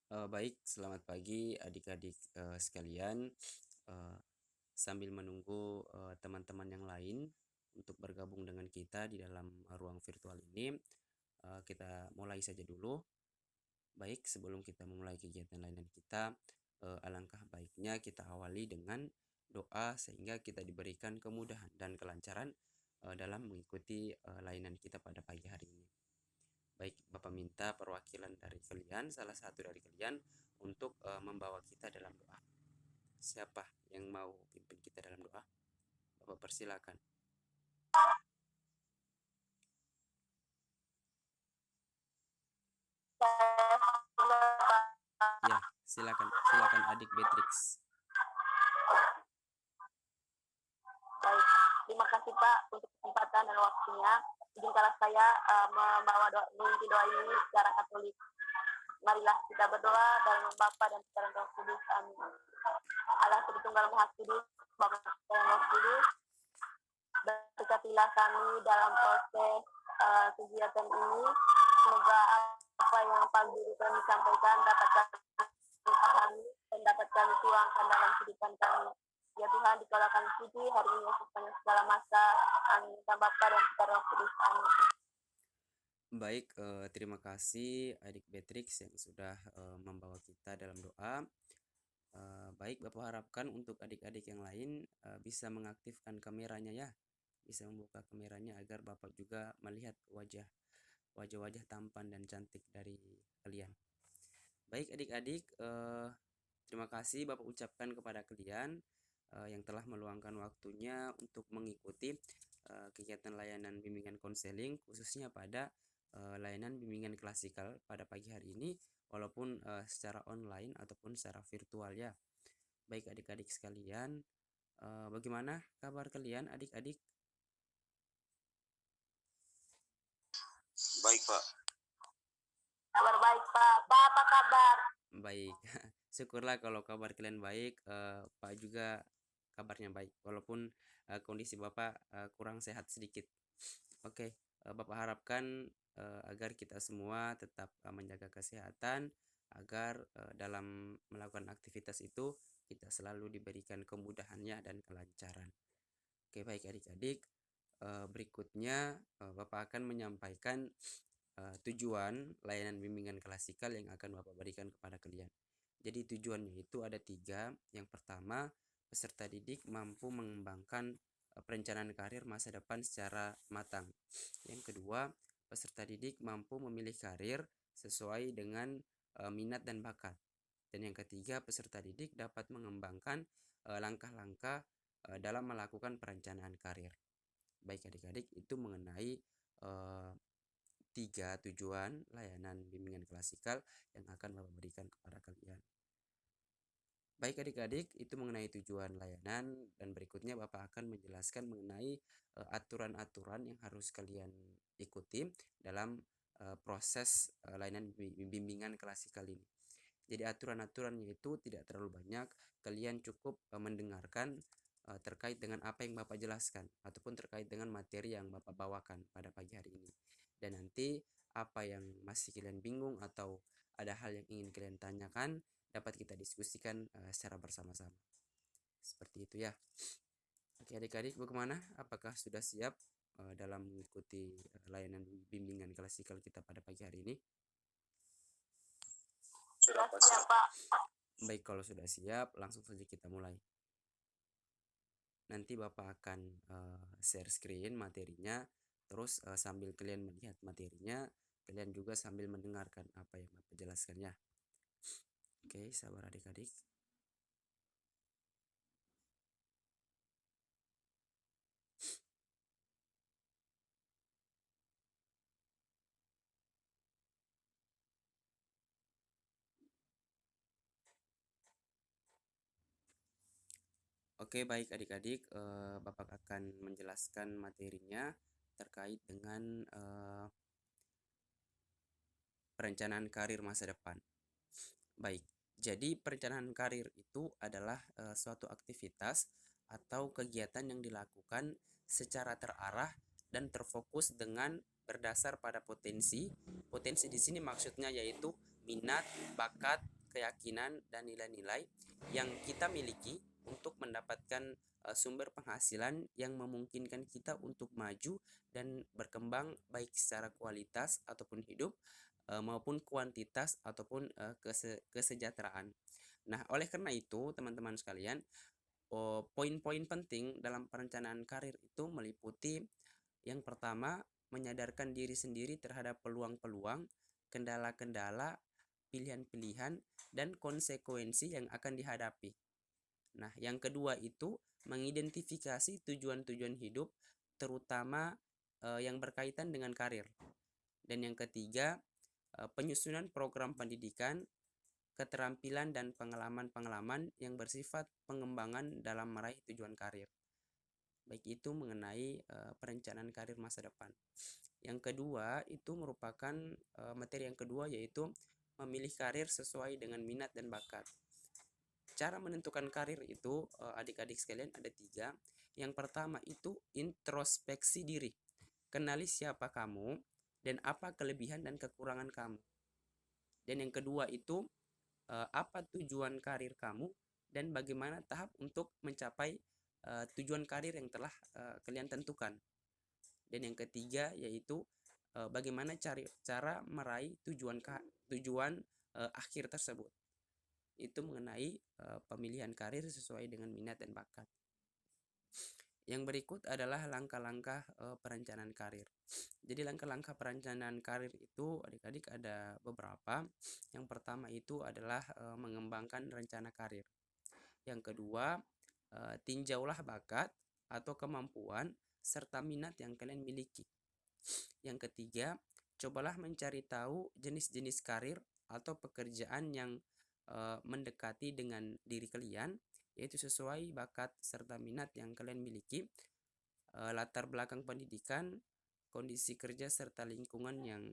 Baik, selamat pagi adik-adik sekalian. Eh, Sambil menunggu teman-teman yang lain untuk bergabung dengan kita di dalam ruang virtual ini, kita mulai saja dulu. Baik, sebelum kita memulai kegiatan layanan kita, alangkah baiknya kita awali dengan doa sehingga kita diberikan kemudahan dan kelancaran dalam mengikuti layanan kita pada pagi hari ini. Baik, Bapak minta perwakilan dari kalian, salah satu dari kalian, untuk membawa kita dalam doa. Siapa yang mau pimpin kita dalam doa? Bapak persilakan. Ya, silakan, silakan adik Beatrix. Baik, terima kasih Pak untuk kesempatan dan waktunya. Izinkanlah saya membawa memimpin doa ini secara Katolik. Marilah kita berdoa dalam nama Bapa dan Putra dan Roh Kudus. Amin. Allah Tritunggal Maha Kudus, Bapa dan Roh Kudus, berkatilah kami dalam proses kegiatan ini. Semoga apa yang Pak Guru kami sampaikan dapat kami pahami dan dapat kami tuangkan dalam kehidupan kami. Ya Tuhan, dikala kami puji hari ini sepanjang segala masa. Amin. Bapa dan Putra Roh Kudus. Amin. Baik, terima kasih adik Beatrix yang sudah membawa kita dalam doa. Baik, Bapak harapkan untuk adik-adik yang lain bisa mengaktifkan kameranya ya, bisa membuka kameranya agar Bapak juga melihat wajah-wajah tampan dan cantik dari kalian. Baik adik-adik, terima kasih Bapak ucapkan kepada kalian yang telah meluangkan waktunya untuk mengikuti kegiatan layanan bimbingan konseling khususnya pada layanan bimbingan klasikal pada pagi hari ini walaupun secara online ataupun secara virtual ya. Baik adik-adik sekalian, bagaimana kabar kalian adik-adik? Baik, Pak. Kabar baik Pak. Pak, apa kabar? Baik, syukurlah kalau kabar kalian baik, Pak juga kabarnya baik, walaupun kondisi Bapak kurang sehat sedikit. Oke, Bapak harapkan agar kita semua tetap menjaga kesehatan, agar dalam melakukan aktivitas itu kita selalu diberikan kemudahannya dan kelancaran. Oke, baik adik-adik, berikutnya Bapak akan menyampaikan tujuan layanan bimbingan klasikal yang akan Bapak berikan kepada kalian. Jadi tujuannya itu ada 3. Yang pertama, peserta didik mampu mengembangkan perencanaan karir masa depan secara matang. Yang kedua, peserta didik mampu memilih karir sesuai dengan minat dan bakat. Dan yang ketiga, peserta didik dapat mengembangkan langkah-langkah dalam melakukan perencanaan karir. Baik adik-adik, itu mengenai 3 tujuan layanan bimbingan klasikal yang akan Bapak berikan kepada kalian. Baik adik-adik, itu mengenai tujuan layanan dan berikutnya Bapak akan menjelaskan mengenai aturan-aturan yang harus kalian ikuti dalam proses layanan bimbingan klasikal ini. Jadi aturan-aturannya itu tidak terlalu banyak, kalian cukup mendengarkan terkait dengan apa yang Bapak jelaskan ataupun terkait dengan materi yang Bapak bawakan pada pagi hari ini. Dan nanti apa yang masih kalian bingung atau ada hal yang ingin kalian tanyakan dapat kita diskusikan secara bersama-sama. Seperti itu ya. Oke adik-adik, bagaimana? Apakah sudah siap dalam mengikuti layanan bimbingan klasikal kita pada pagi hari ini? Sudah siap Pak. Baik, kalau sudah siap, langsung saja kita mulai. Nanti Bapak akan share screen materinya, terus sambil kalian melihat materinya, kalian juga sambil mendengarkan apa yang Bapak jelaskan ya. Oke, sabar adik-adik. Oke, baik adik-adik, Bapak akan menjelaskan materinya terkait dengan perencanaan karir masa depan. Baik, jadi perencanaan karir itu adalah suatu aktivitas atau kegiatan yang dilakukan secara terarah dan terfokus dengan berdasar pada potensi. Potensi di sini maksudnya yaitu minat, bakat, keyakinan dan nilai-nilai yang kita miliki untuk mendapatkan sumber penghasilan yang memungkinkan kita untuk maju dan berkembang baik secara kualitas ataupun hidup maupun kuantitas ataupun kesejahteraan. Nah, oleh karena itu, teman-teman sekalian, poin-poin penting dalam perencanaan karir itu meliputi yang pertama, menyadarkan diri sendiri terhadap peluang-peluang, kendala-kendala, pilihan-pilihan, dan konsekuensi yang akan dihadapi. Nah, yang kedua itu mengidentifikasi tujuan-tujuan hidup, terutama yang berkaitan dengan karir. Dan yang ketiga, penyusunan program pendidikan, keterampilan dan pengalaman-pengalaman yang bersifat pengembangan dalam meraih tujuan karir. Baik itu mengenai perencanaan karir masa depan. Yang kedua itu merupakan materi yang kedua, yaitu memilih karir sesuai dengan minat dan bakat. Cara menentukan karir itu adik-adik sekalian ada 3. Yang pertama itu introspeksi diri. Kenali siapa kamu dan apa kelebihan dan kekurangan kamu. Dan yang kedua itu apa tujuan karir kamu dan bagaimana tahap untuk mencapai tujuan karir yang telah kalian tentukan. Dan yang ketiga yaitu bagaimana cara meraih tujuan akhir tersebut. Itu mengenai pemilihan karir sesuai dengan minat dan bakat. Yang berikut adalah langkah-langkah perencanaan karir. Jadi langkah-langkah perencanaan karir itu adik-adik ada beberapa. Yang pertama itu adalah mengembangkan rencana karir. Yang kedua, tinjaulah bakat atau kemampuan serta minat yang kalian miliki. Yang ketiga, cobalah mencari tahu jenis-jenis karir atau pekerjaan yang mendekati dengan diri kalian, yaitu sesuai bakat serta minat yang kalian miliki, latar belakang pendidikan, kondisi kerja serta lingkungan yang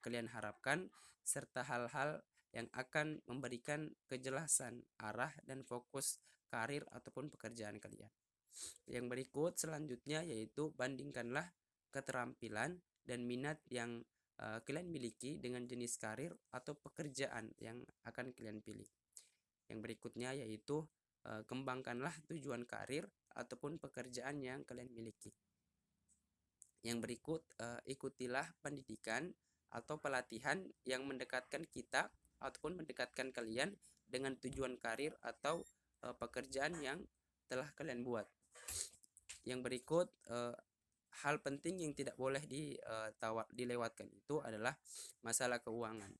kalian harapkan, serta hal-hal yang akan memberikan kejelasan arah dan fokus karir ataupun pekerjaan kalian. Yang berikut selanjutnya yaitu bandingkanlah keterampilan dan minat yang kalian miliki dengan jenis karir atau pekerjaan yang akan kalian pilih. Yang berikutnya yaitu kembangkanlah tujuan karir ataupun pekerjaan yang kalian miliki. Yang berikut, ikutilah pendidikan atau pelatihan yang mendekatkan kita ataupun mendekatkan kalian dengan tujuan karir atau pekerjaan yang telah kalian buat. Yang berikut, hal penting yang tidak boleh dilewatkan itu adalah masalah keuangan.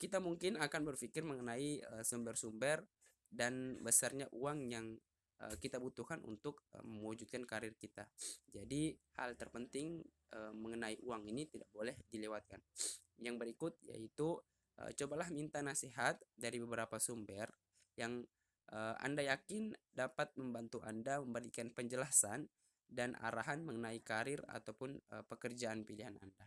Kita mungkin akan berpikir mengenai sumber-sumber dan besarnya uang yang kita butuhkan untuk mewujudkan karir kita. Jadi hal terpenting mengenai uang ini tidak boleh dilewatkan. Yang berikut yaitu cobalah minta nasihat dari beberapa sumber yang Anda yakin dapat membantu Anda memberikan penjelasan dan arahan mengenai karir ataupun pekerjaan pilihan Anda.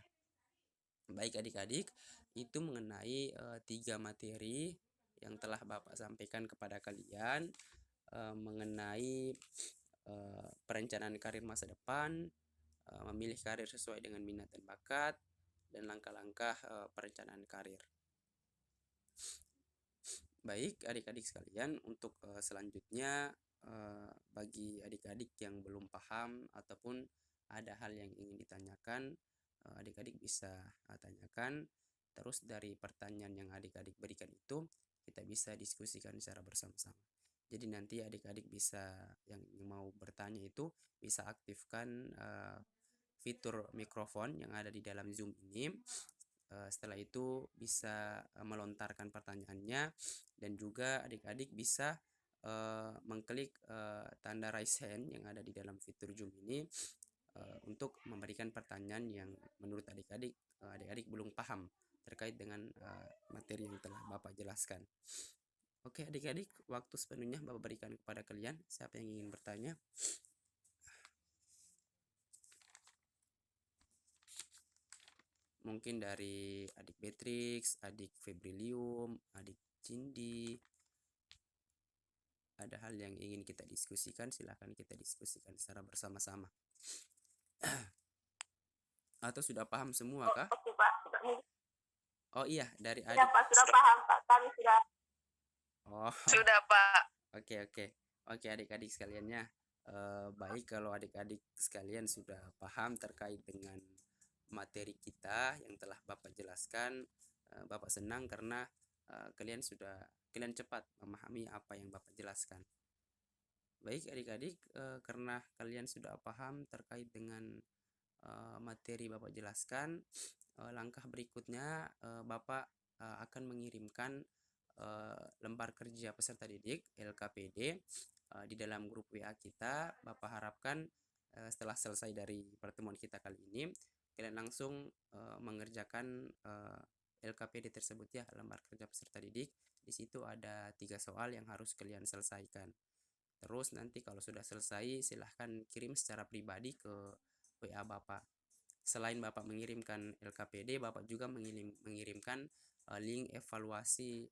Baik adik-adik, itu mengenai 3 materi yang telah Bapak sampaikan kepada kalian mengenai perencanaan karir masa depan, memilih karir sesuai dengan minat dan bakat, dan langkah-langkah perencanaan karir. Baik adik-adik sekalian, untuk selanjutnya bagi adik-adik yang belum paham ataupun ada hal yang ingin ditanyakan, adik-adik bisa tanyakan. Terus dari pertanyaan yang adik-adik berikan itu kita bisa diskusikan secara bersama-sama. Jadi nanti adik-adik bisa yang mau bertanya itu bisa aktifkan fitur mikrofon yang ada di dalam Zoom ini. Setelah itu bisa melontarkan pertanyaannya, dan juga adik-adik bisa mengklik tanda raise hand yang ada di dalam fitur Zoom ini untuk memberikan pertanyaan yang menurut adik-adik belum paham terkait dengan materi yang telah Bapak jelaskan. Oke adik-adik, waktu sepenuhnya Bapak berikan kepada kalian. Siapa yang ingin bertanya? Mungkin dari adik Beatrix, adik Febrilium, adik Cindy. Ada hal yang ingin kita diskusikan, silahkan kita diskusikan secara bersama-sama. Atau sudah paham semua kah? Oke Pak. Oh iya, dari Ya adik. Pak, sudah paham Pak. Kami sudah. Oh, Sudah Pak. oke oke. Oke adik-adik sekaliannya. Baik kalau adik-adik sekalian sudah paham terkait dengan materi kita yang telah Bapak jelaskan. Bapak senang karena kalian cepat memahami apa yang Bapak jelaskan. Baik adik-adik, karena kalian sudah paham terkait dengan materi Bapak jelaskan, langkah berikutnya Bapak akan mengirimkan lembar kerja peserta didik LKPD di dalam grup WA kita. Bapak harapkan setelah selesai dari pertemuan kita kali ini, kalian langsung mengerjakan LKPD tersebut ya, lembar kerja peserta didik. Di situ ada 3 soal yang harus kalian selesaikan. Terus nanti kalau sudah selesai, silahkan kirim secara pribadi ke WA Bapak. Selain Bapak mengirimkan LKPD, Bapak juga mengirimkan link evaluasi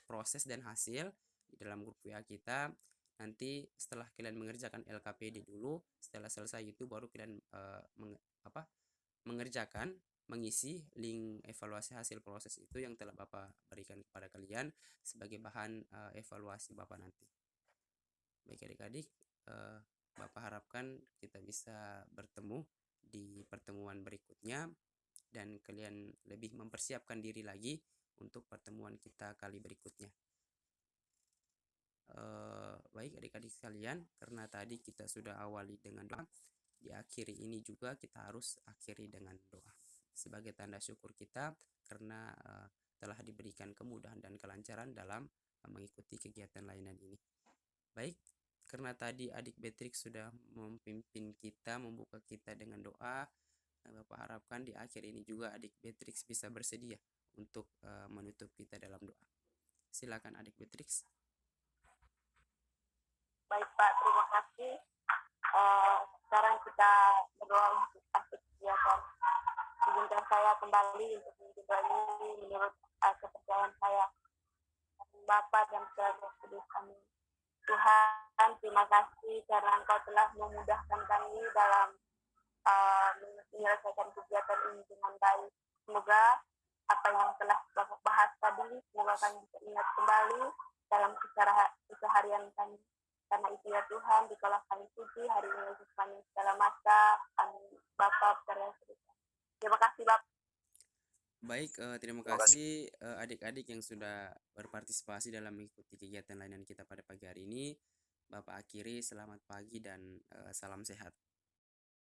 proses dan hasil di dalam grup WA kita. Nanti setelah kalian mengerjakan LKPD dulu, setelah selesai itu baru kalian mengerjakan mengisi link evaluasi hasil proses itu yang telah Bapak berikan kepada kalian sebagai bahan evaluasi Bapak nanti. Baik adik-adik, Bapak harapkan kita bisa bertemu di pertemuan berikutnya dan kalian lebih mempersiapkan diri lagi untuk pertemuan kita kali berikutnya. Baik adik-adik sekalian, karena tadi kita sudah awali dengan doa, di akhiri ini juga kita harus akhiri dengan doa sebagai tanda syukur kita karena telah diberikan kemudahan dan kelancaran dalam mengikuti kegiatan layanan ini. Baik, karena tadi adik Beatrix sudah memimpin kita, membuka kita dengan doa, Bapak harapkan di akhir ini juga adik Beatrix bisa bersedia untuk menutup kita dalam doa. Silakan adik Beatrix. Baik Pak, terima kasih. Sekarang kita berdoa untuk akhir kegiatan. Izinkan saya kembali untuk mencoba ini menurut kepercayaan saya. Bapa dan Putra dan Kudus. Amin. Tuhan, terima kasih karena Engkau telah memudahkan kami dalam menyelesaikan kegiatan ini dengan baik. Semoga apa yang telah Bapak bahas tadi, semoga kami bisa ingat kembali dalam keseharian kami. Karena itu ya Tuhan, dikala kami suci, hari ini Yesus kami segala masa. Amin. Bapak, Putra dan Kudus. Terima kasih Bapak. Baik, terima kasih adik-adik yang sudah berpartisipasi dalam mengikuti kegiatan layanan kita pada pagi hari ini. Bapak akhiri, selamat pagi dan salam sehat.